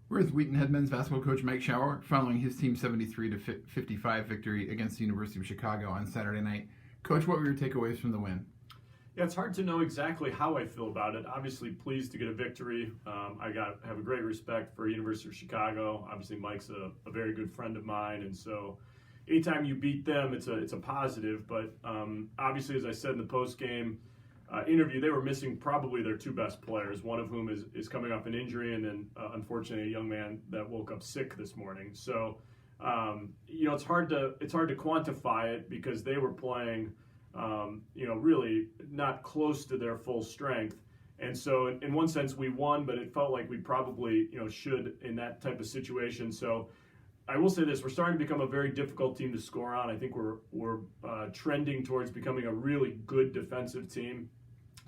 We're with Wheaton head men's basketball coach Mike Schauer following his team's 73-55 victory against the University of Chicago on Saturday night. Coach, what were your takeaways from the win? Yeah, it's hard to know exactly how I feel about it. Obviously, pleased to get a victory. I have a great respect for University of Chicago. Obviously, Mike's a very good friend of mine, and so anytime you beat them, it's a positive. But obviously, as I said in the post-game interview, they were missing probably their two best players, one of whom is coming off an injury, and then unfortunately a young man that woke up sick this morning. So it's hard to quantify it because they were playing really not close to their full strength. And so in one sense we won, but it felt like we probably should in that type of situation. So I will say this: we're starting to become a very difficult team to score on. I think we're trending towards becoming a really good defensive team.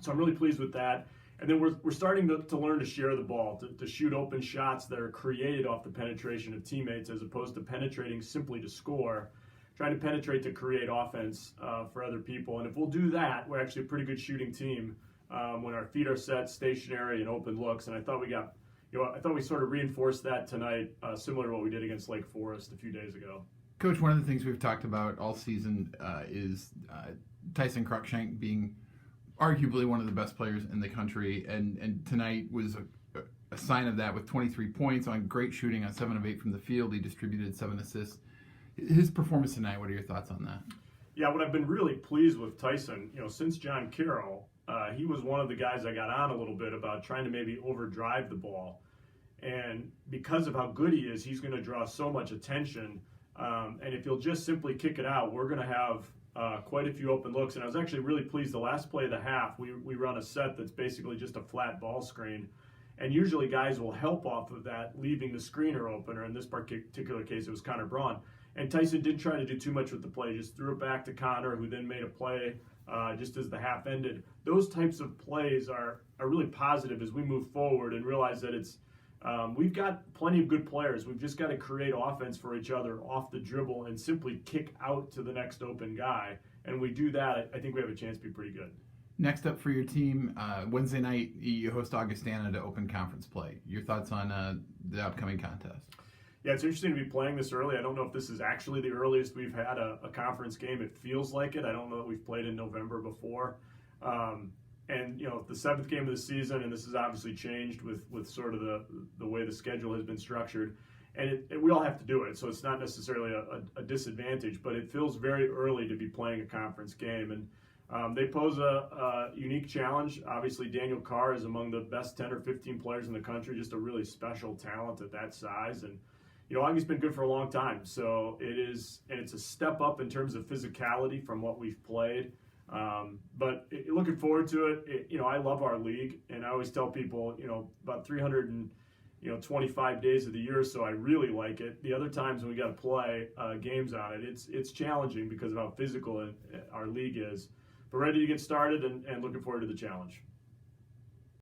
So I'm really pleased with that. And then we're starting to learn to share the ball, to shoot open shots that are created off the penetration of teammates as opposed to penetrating simply to score, trying to penetrate to create offense for other people. And if we'll do that, we're actually a pretty good shooting team when our feet are set, stationary, and open looks. And I thought we sort of reinforced that tonight, similar to what we did against Lake Forest a few days ago. Coach, one of the things we've talked about all season is Tyson Cruikshank being arguably one of the best players in the country, and tonight was a sign of that with 23 points on great shooting on 7 of 8 from the field. He distributed 7 assists. His performance tonight, what are your thoughts on that? Yeah, what I've been really pleased with Tyson, since John Carroll, he was one of the guys I got on a little bit about trying to maybe overdrive the ball. And because of how good he is, he's going to draw so much attention. And if he'll just simply kick it out, we're going to have quite a few open looks. And I was actually really pleased the last play of the half. We run a set that's basically just a flat ball screen. And usually guys will help off of that, leaving the screener open, or in this particular case, it was Connor Braun. And Tyson didn't try to do too much with the play, just threw it back to Connor, who then made a play just as the half ended. Those types of plays are really positive as we move forward and realize that we've got plenty of good players. We've just got to create offense for each other off the dribble and simply kick out to the next open guy. And we do that, I think we have a chance to be pretty good. Next up for your team, Wednesday night, you host Augustana to open conference play. Your thoughts on the upcoming contest? Yeah, it's interesting to be playing this early. I don't know if this is actually the earliest we've had a conference game. It feels like it. I don't know that we've played in November before. And the 7th game of the season, and this has obviously changed with sort of the way the schedule has been structured. And we all have to do it, so it's not necessarily a disadvantage, but it feels very early to be playing a conference game. And they pose a unique challenge. Obviously, Daniel Carr is among the best 10 or 15 players in the country, just a really special talent at that size. And Augie's been good for a long time, so it's a step up in terms of physicality from what we've played. But looking forward to it. I love our league, and I always tell people, about 325 days of the year, so I really like it. The other times when we got to play games on it, it's challenging because of how physical our league is. But ready to get started and looking forward to the challenge.